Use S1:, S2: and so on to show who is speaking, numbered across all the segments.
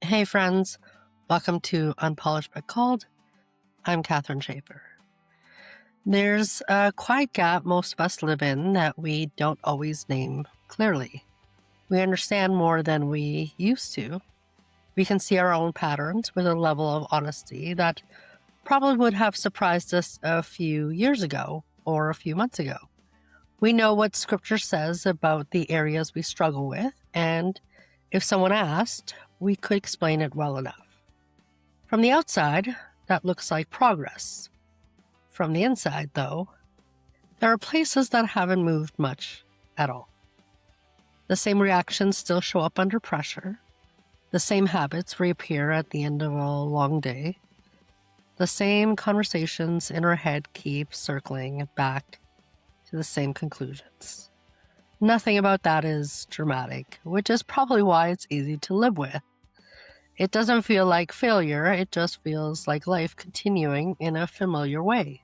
S1: Hey friends, welcome to Unpolished but Called. I'm Kathrin Shaffer. There's a quiet gap most of us live in that we don't always name clearly. We understand more than we used to. We can see our own patterns with a level of honesty that probably would have surprised us a few years ago or a few months ago. We know what scripture says about the areas we struggle with, and if someone asked, we could explain it well enough. From the outside, that looks like progress. From the inside, though, there are places that haven't moved much at all. The same reactions still show up under pressure. The same habits reappear at the end of a long day. The same conversations in our head keep circling back to the same conclusions. Nothing about that is dramatic, which is probably why it's easy to live with. It doesn't feel like failure, it just feels like life continuing in a familiar way.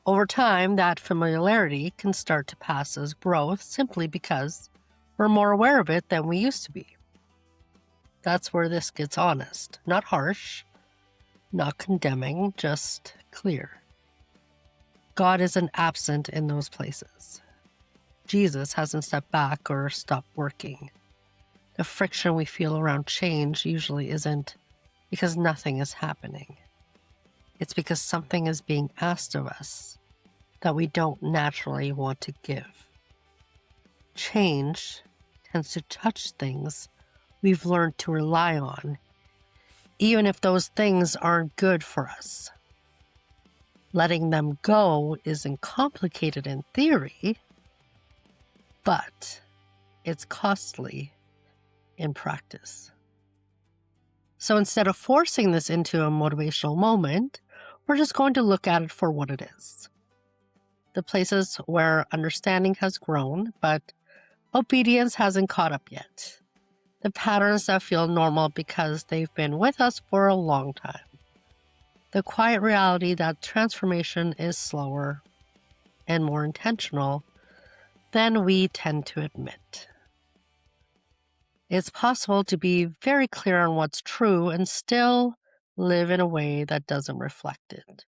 S1: Over time, that familiarity can start to pass as growth simply because we're more aware of it than we used to be. That's where this gets honest, not harsh, not condemning, just clear. God isn't absent in those places. Jesus hasn't stepped back or stopped working. The friction we feel around change usually isn't because nothing is happening. It's because something is being asked of us that we don't naturally want to give. Change tends to touch things we've learned to rely on, even if those things aren't good for us. Letting them go isn't complicated in theory, but it's costly in practice. So instead of forcing this into a motivational moment, we're just going to look at it for what it is. The places where understanding has grown, but obedience hasn't caught up yet. The patterns that feel normal because they've been with us for a long time. The quiet reality that transformation is slower and more intentional than we tend to admit. It's possible to be very clear on what's true and still live in a way that doesn't reflect it.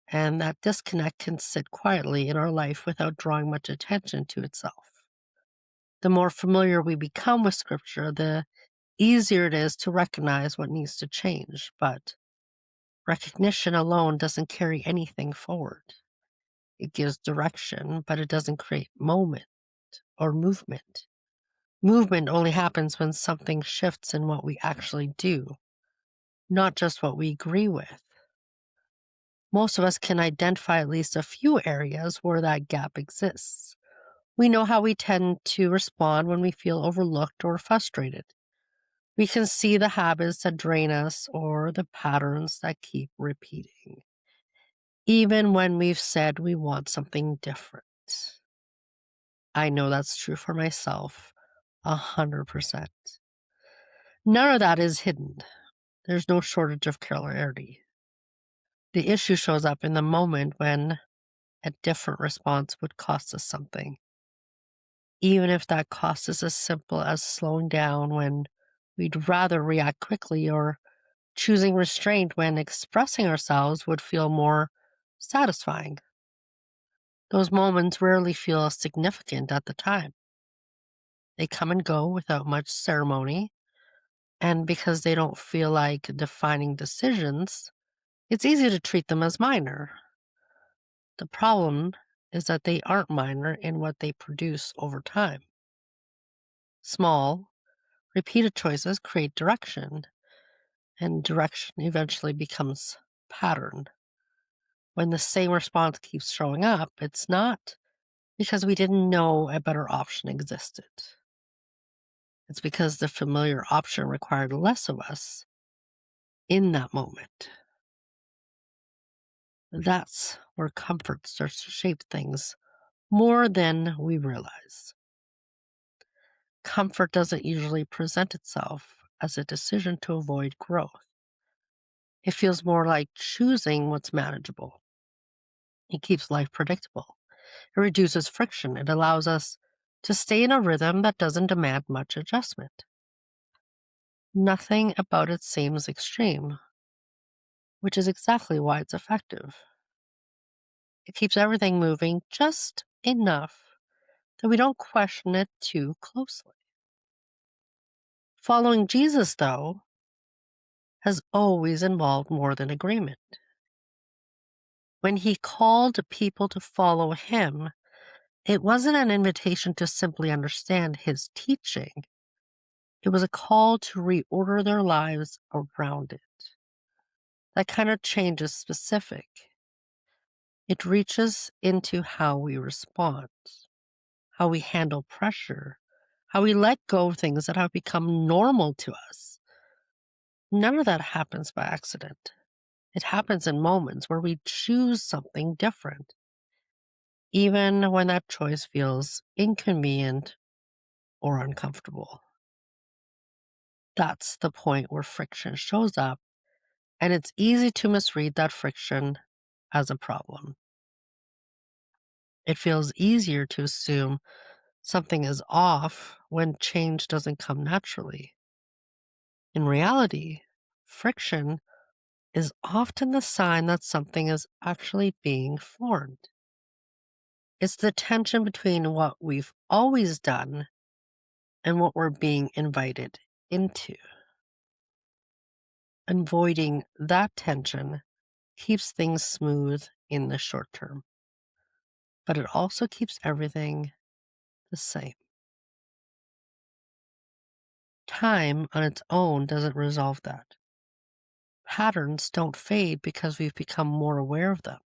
S1: And that disconnect can sit quietly in our life without drawing much attention to itself. The more familiar we become with Scripture, the easier it is to recognize what needs to change, but recognition alone doesn't carry anything forward. It gives direction, but it doesn't create moment or movement. Movement only happens when something shifts in what we actually do, not just what we agree with. Most of us can identify at least a few areas where that gap exists. We know how we tend to respond when we feel overlooked or frustrated. We can see the habits that drain us or the patterns that keep repeating, even when we've said we want something different. I know that's true for myself, 100%. None of that is hidden. There's no shortage of clarity. The issue shows up in the moment when a different response would cost us something. Even if that cost is as simple as slowing down when we'd rather react quickly or choosing restraint when expressing ourselves would feel more satisfying. Those moments rarely feel significant at the time. They come and go without much ceremony, and because they don't feel like defining decisions, it's easy to treat them as minor. The problem is that they aren't minor in what they produce over time. Small, repeated choices create direction, and direction eventually becomes pattern. When the same response keeps showing up, it's not because we didn't know a better option existed. It's because the familiar option required less of us in that moment. That's where comfort starts to shape things more than we realize. Comfort doesn't usually present itself as a decision to avoid growth. It feels more like choosing what's manageable. It keeps life predictable. It reduces friction. It allows us to stay in a rhythm that doesn't demand much adjustment. Nothing about it seems extreme, which is exactly why it's effective. It keeps everything moving just enough that we don't question it too closely. Following Jesus, though, has always involved more than agreement. When he called people to follow him, it wasn't an invitation to simply understand his teaching. It was a call to reorder their lives around it. That kind of change is specific. It reaches into how we respond, how we handle pressure, how we let go of things that have become normal to us. None of that happens by accident. It happens in moments where we choose something different, even when that choice feels inconvenient or uncomfortable. That's the point where friction shows up, and it's easy to misread that friction as a problem. It feels easier to assume something is off when change doesn't come naturally. In reality, friction is often the sign that something is actually being formed. It's the tension between what we've always done and what we're being invited into. Avoiding that tension keeps things smooth in the short term, but it also keeps everything the same. Time on its own doesn't resolve that. Patterns don't fade because we've become more aware of them.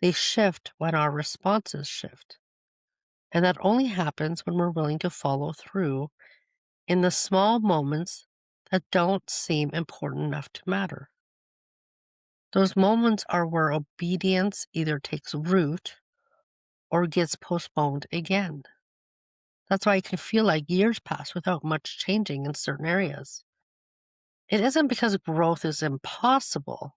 S1: They shift when our responses shift. And that only happens when we're willing to follow through in the small moments that don't seem important enough to matter. Those moments are where obedience either takes root or gets postponed again. That's why it can feel like years pass without much changing in certain areas. It isn't because growth is impossible.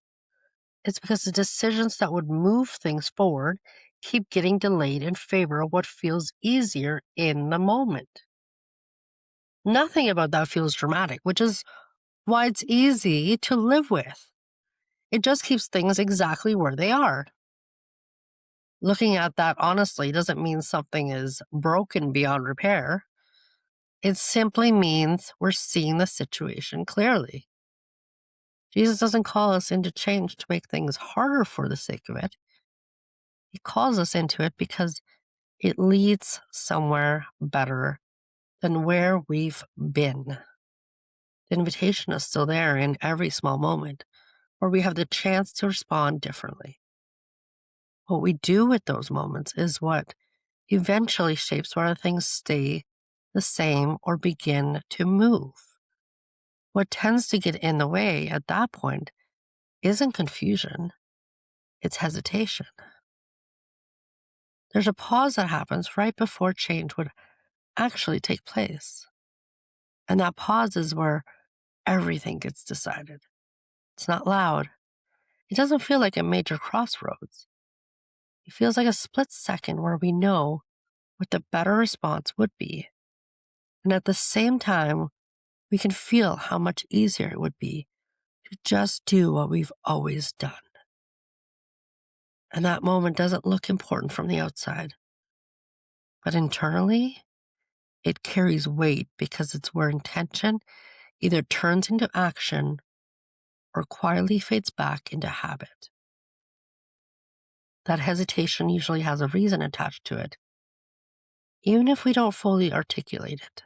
S1: It's because the decisions that would move things forward keep getting delayed in favor of what feels easier in the moment. Nothing about that feels dramatic, which is why it's easy to live with. It just keeps things exactly where they are. Looking at that honestly doesn't mean something is broken beyond repair. It simply means we're seeing the situation clearly. Jesus doesn't call us into change to make things harder for the sake of it. He calls us into it because it leads somewhere better than where we've been. The invitation is still there in every small moment where we have the chance to respond differently. What we do with those moments is what eventually shapes whether things stay the same or begin to move. What tends to get in the way at that point isn't confusion, it's hesitation. There's a pause that happens right before change would actually take place. And that pause is where everything gets decided. It's not loud. It doesn't feel like a major crossroads. It feels like a split second where we know what the better response would be. And at the same time, we can feel how much easier it would be to just do what we've always done. And that moment doesn't look important from the outside. But internally, it carries weight because it's where intention either turns into action or quietly fades back into habit. That hesitation usually has a reason attached to it, even if we don't fully articulate it.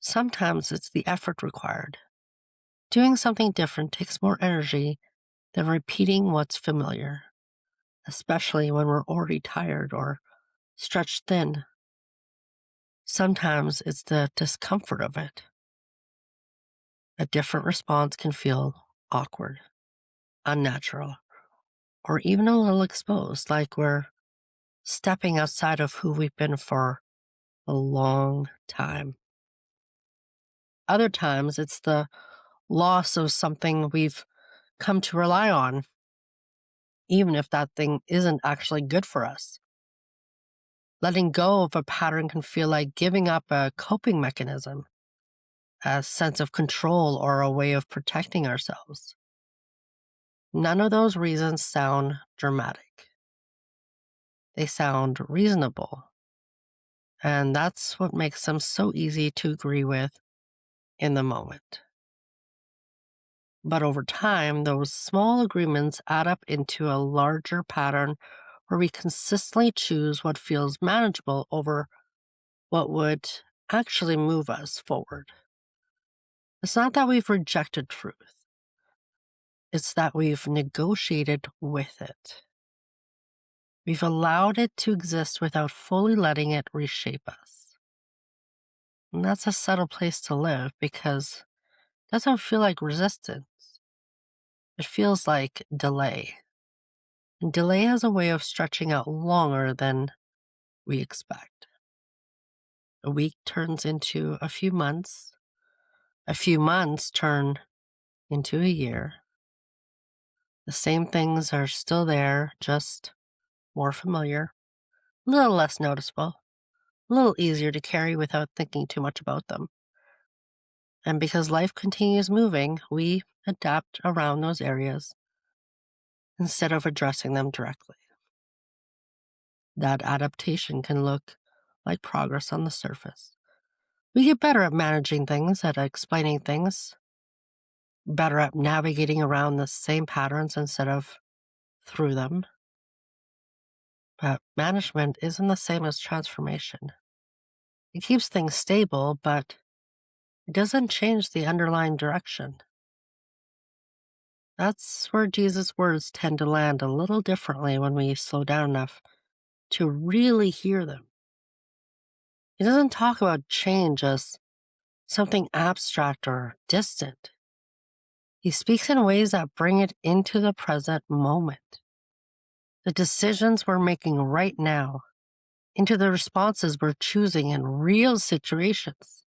S1: Sometimes it's the effort required. Doing something different takes more energy than repeating what's familiar, especially when we're already tired or stretched thin. Sometimes it's the discomfort of it. A different response can feel awkward, unnatural, or even a little exposed, like we're stepping outside of who we've been for a long time. Other times it's the loss of something we've come to rely on, even if that thing isn't actually good for us. Letting go of a pattern can feel like giving up a coping mechanism. a sense of control or a way of protecting ourselves. None of those reasons sound dramatic. They sound reasonable. And that's what makes them so easy to agree with in the moment. But over time, those small agreements add up into a larger pattern where we consistently choose what feels manageable over what would actually move us forward. It's not that we've rejected truth, it's that we've negotiated with it. We've allowed it to exist without fully letting it reshape us. And that's a subtle place to live because it doesn't feel like resistance. It feels like delay. And delay has a way of stretching out longer than we expect. A week turns into a few months turn into a year. The same things are still there, just more familiar, a little less noticeable, a little easier to carry without thinking too much about them. And because life continues moving, we adapt around those areas instead of addressing them directly. That adaptation can look like progress on the surface. We get better at managing things, at explaining things, better at navigating around the same patterns instead of through them. But management isn't the same as transformation. It keeps things stable, but it doesn't change the underlying direction. That's where Jesus' words tend to land a little differently when we slow down enough to really hear them. He doesn't talk about change as something abstract or distant. He speaks in ways that bring it into the present moment. The decisions we're making right now, into the responses we're choosing in real situations.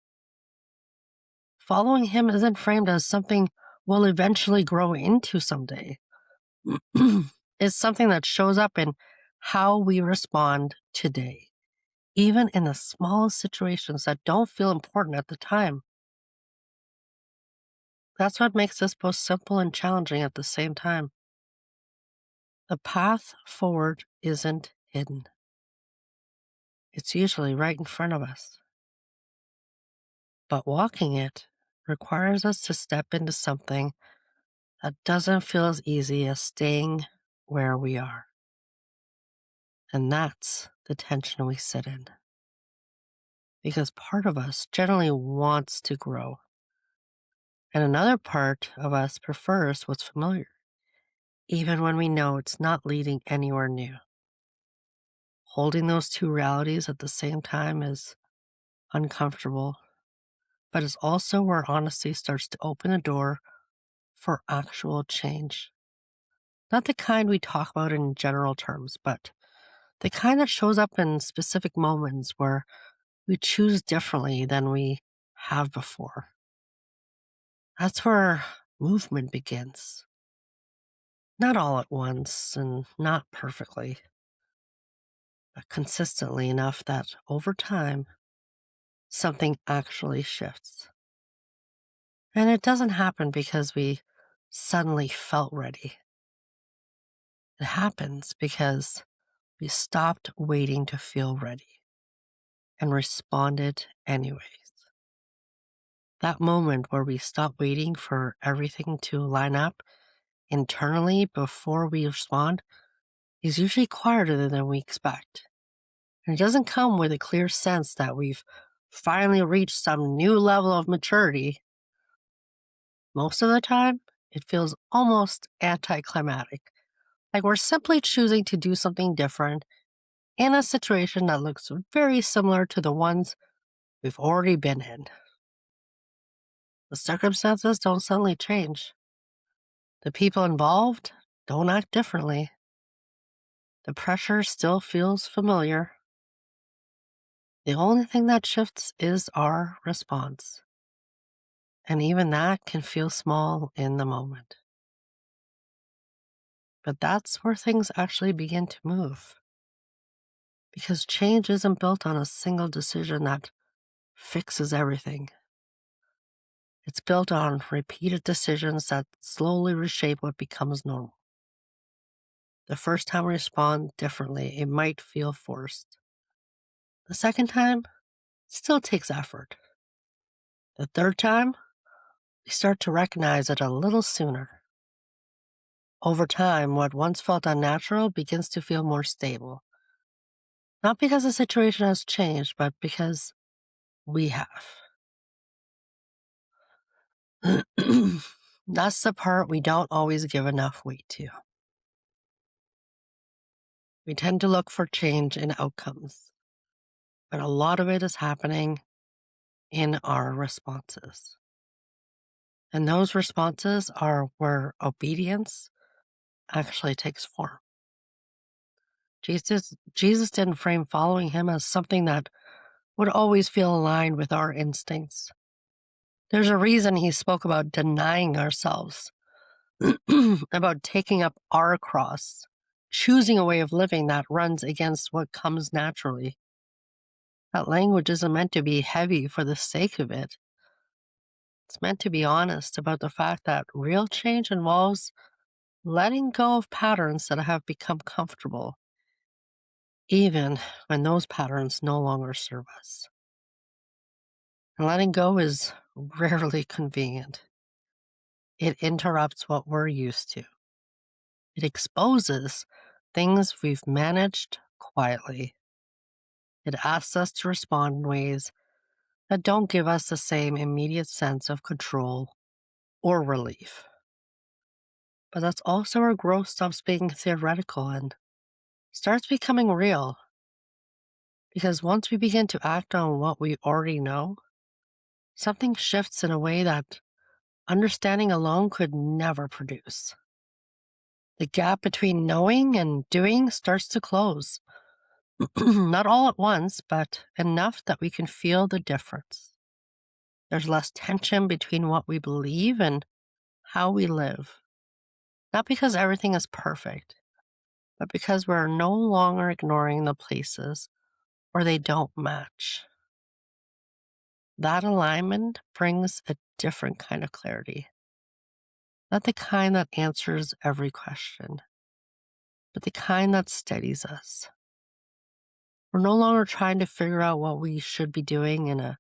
S1: Following him isn't framed as something we'll eventually grow into someday. It's something that shows up in how we respond today, even in the smallest situations that don't feel important at the time. That's what makes this both simple and challenging at the same time. The path forward isn't hidden. It's usually right in front of us. But walking it requires us to step into something that doesn't feel as easy as staying where we are. And that's the tension we sit in. Because part of us generally wants to grow, and another part of us prefers what's familiar, even when we know it's not leading anywhere new. Holding those two realities at the same time is uncomfortable, but it's also where honesty starts to open a door for actual change. Not the kind we talk about in general terms, but the kind that shows up in specific moments where we choose differently than we have before. That's where movement begins. Not all at once and not perfectly, but consistently enough that over time, something actually shifts. And it doesn't happen because we suddenly felt ready. It happens because we stopped waiting to feel ready and responded anyways. That moment where we stop waiting for everything to line up internally before we respond is usually quieter than we expect. And it doesn't come with a clear sense that we've finally reached some new level of maturity. Most of the time, it feels almost anticlimactic, like we're simply choosing to do something different in a situation that looks very similar to the ones we've already been in. The circumstances don't suddenly change. The people involved don't act differently. The pressure still feels familiar. The only thing that shifts is our response. And even that can feel small in the moment. But that's where things actually begin to move. Because change isn't built on a single decision that fixes everything. It's built on repeated decisions that slowly reshape what becomes normal. The first time we respond differently, it might feel forced. The second time still takes effort. The third time, we start to recognize it a little sooner. Over time, what once felt unnatural begins to feel more stable. Not because the situation has changed, but because we have. That's the part we don't always give enough weight to. We tend to look for change in outcomes, but a lot of it is happening in our responses. And those responses are where obedience actually takes form. Jesus didn't frame following him as something that would always feel aligned with our instincts. There's a reason he spoke about denying ourselves, about taking up our cross, choosing a way of living that runs against what comes naturally. That language isn't meant to be heavy for the sake of it. It's meant to be honest about the fact that real change involves letting go of patterns that have become comfortable, even when those patterns no longer serve us. And letting go is rarely convenient. It interrupts what we're used to. It exposes things we've managed quietly. It asks us to respond in ways that don't give us the same immediate sense of control or relief. But that's also where growth stops being theoretical and starts becoming real. Because once we begin to act on what we already know, something shifts in a way that understanding alone could never produce. The gap between knowing and doing starts to close. Not all at once, but enough that we can feel the difference. There's less tension between what we believe and how we live. Not because everything is perfect, but because we're no longer ignoring the places where they don't match. That alignment brings a different kind of clarity. Not the kind that answers every question, but the kind that steadies us. We're no longer trying to figure out what we should be doing in a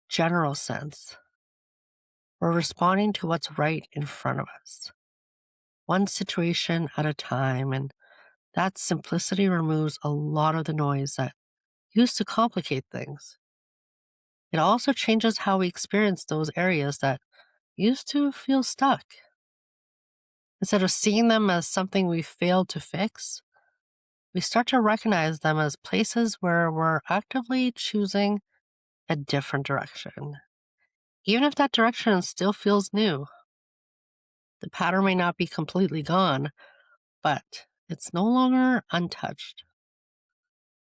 S1: general sense. We're responding to what's right in front of us, one situation at a time, and that simplicity removes a lot of the noise that used to complicate things. It also changes how we experience those areas that used to feel stuck. Instead of seeing them as something we failed to fix, we start to recognize them as places where we're actively choosing a different direction. Even if that direction still feels new, the pattern may not be completely gone, but it's no longer untouched.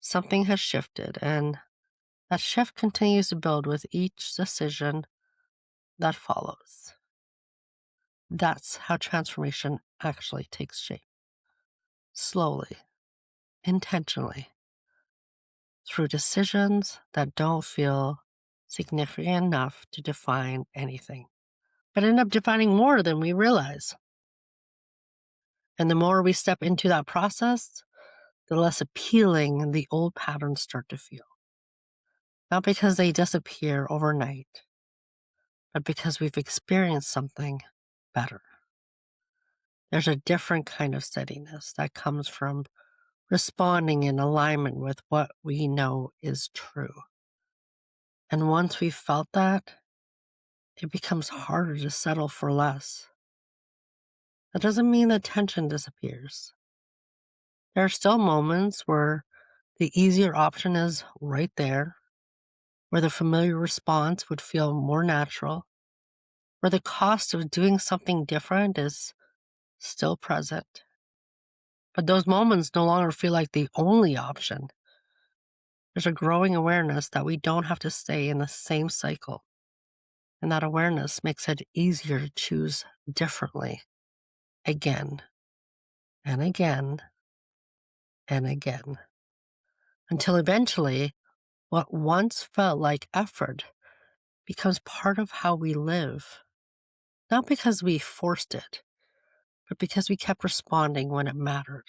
S1: Something has shifted, and that shift continues to build with each decision that follows. That's how transformation actually takes shape. Slowly, intentionally, through decisions that don't feel significant enough to define anything, but end up defining more than we realize. And the more we step into that process, the less appealing the old patterns start to feel. Not because they disappear overnight, but because we've experienced something better. There's a different kind of steadiness that comes from responding in alignment with what we know is true. And once we've felt that, it becomes harder to settle for less. That doesn't mean the tension disappears. There are still moments where the easier option is right there, where the familiar response would feel more natural, where the cost of doing something different is still present. But those moments no longer feel like the only option. There's a growing awareness that we don't have to stay in the same cycle. And that awareness makes it easier to choose differently again and again and again. Until eventually, what once felt like effort becomes part of how we live, not because we forced it, but because we kept responding when it mattered.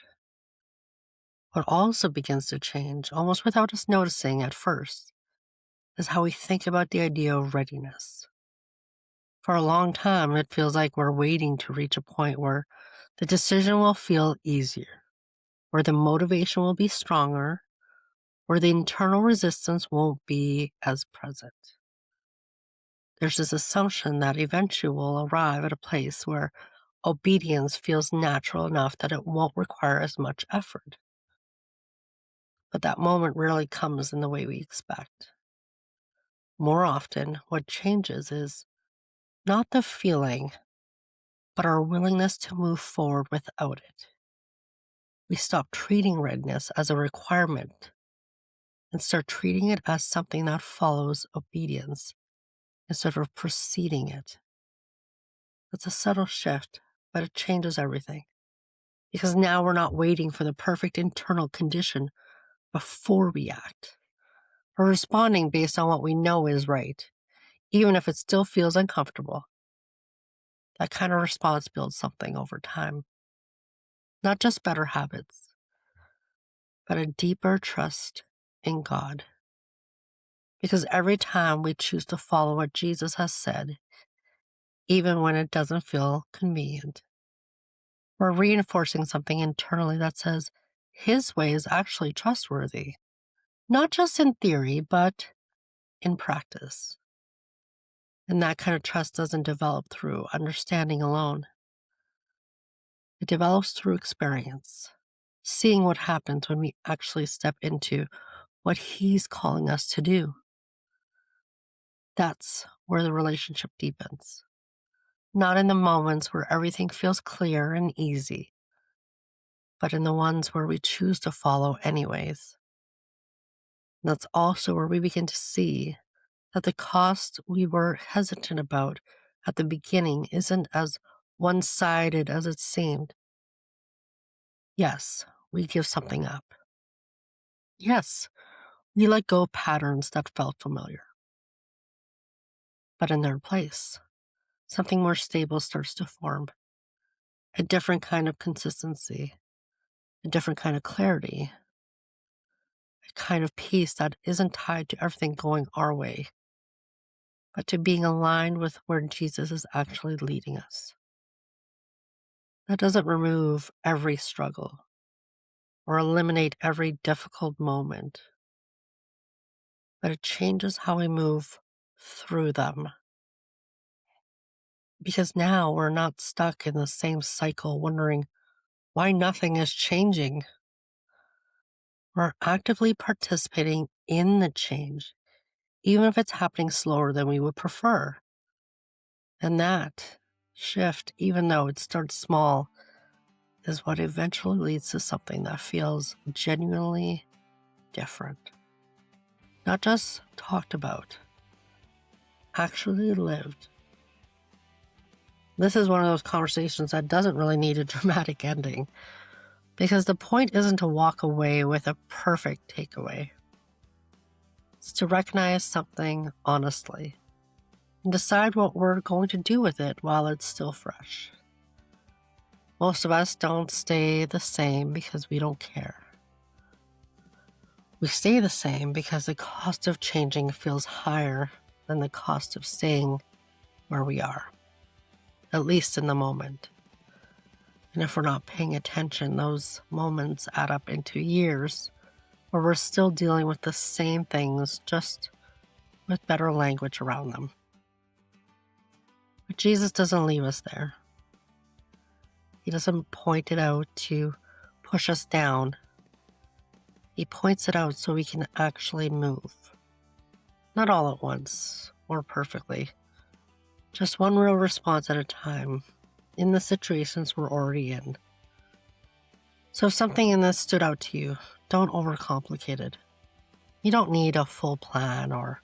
S1: What also begins to change, almost without us noticing at first, is how we think about the idea of readiness. For a long time, it feels like we're waiting to reach a point where the decision will feel easier, where the motivation will be stronger, where the internal resistance won't be as present. There's this assumption that eventually we'll arrive at a place where obedience feels natural enough that it won't require as much effort. But that moment rarely comes in the way we expect. More often, what changes is not the feeling, but our willingness to move forward without it. We stop treating readiness as a requirement and start treating it as something that follows obedience instead of preceding it. It's a subtle shift, but it changes everything. Because now we're not waiting for the perfect internal condition before we act. We're responding based on what we know is right, even if it still feels uncomfortable. That kind of response builds something over time. Not just better habits, but a deeper trust in God. Because every time we choose to follow what Jesus has said, even when it doesn't feel convenient, we're reinforcing something internally that says His way is actually trustworthy, not just in theory, but in practice. And that kind of trust doesn't develop through understanding alone. It develops through experience, seeing what happens when we actually step into what He's calling us to do. That's where the relationship deepens. Not in the moments where everything feels clear and easy, but in the ones where we choose to follow anyways. And that's also where we begin to see that the cost we were hesitant about at the beginning isn't as one-sided as it seemed. Yes, we give something up. Yes, we let go of patterns that felt familiar. But in their place, something more stable starts to form. A different kind of consistency, a different kind of clarity, a kind of peace that isn't tied to everything going our way, but to being aligned with where Jesus is actually leading us. That doesn't remove every struggle or eliminate every difficult moment, but it changes how we move through them. Because now we're not stuck in the same cycle wondering why nothing is changing. We're actively participating in the change, even if it's happening slower than we would prefer. And that shift, even though it starts small, is what eventually leads to something that feels genuinely different. Not just talked about, actually lived. This is one of those conversations that doesn't really need a dramatic ending, because the point isn't to walk away with a perfect takeaway. It's to recognize something honestly and decide what we're going to do with it while it's still fresh. Most of us don't stay the same because we don't care. We stay the same because the cost of changing feels higher than the cost of staying where we are, at least in the moment. And if we're not paying attention, those moments add up into years where we're still dealing with the same things, just with better language around them. But Jesus doesn't leave us there. He doesn't point it out to push us down. He points it out so we can actually move. Not all at once, or perfectly. Just one real response at a time, in the situations we're already in. So if something in this stood out to you, don't overcomplicate it. You don't need a full plan or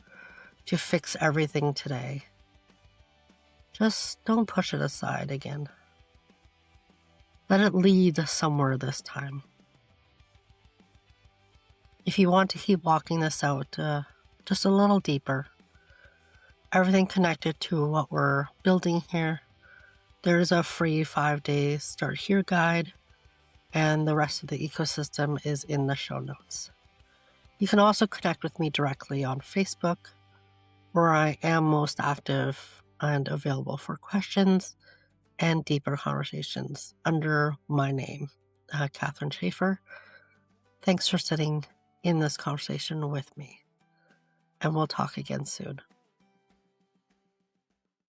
S1: to fix everything today. Just don't push it aside again. Let it lead somewhere this time. If you want to keep walking this out just a little deeper, everything connected to what we're building here. There's a free 5-day Start Here guide, and the rest of the ecosystem is in the show notes. You can also connect with me directly on Facebook, where I am most active and available for questions and deeper conversations under my name, Kathrin Shaffer. Thanks for sitting in this conversation with me, and we'll talk again soon.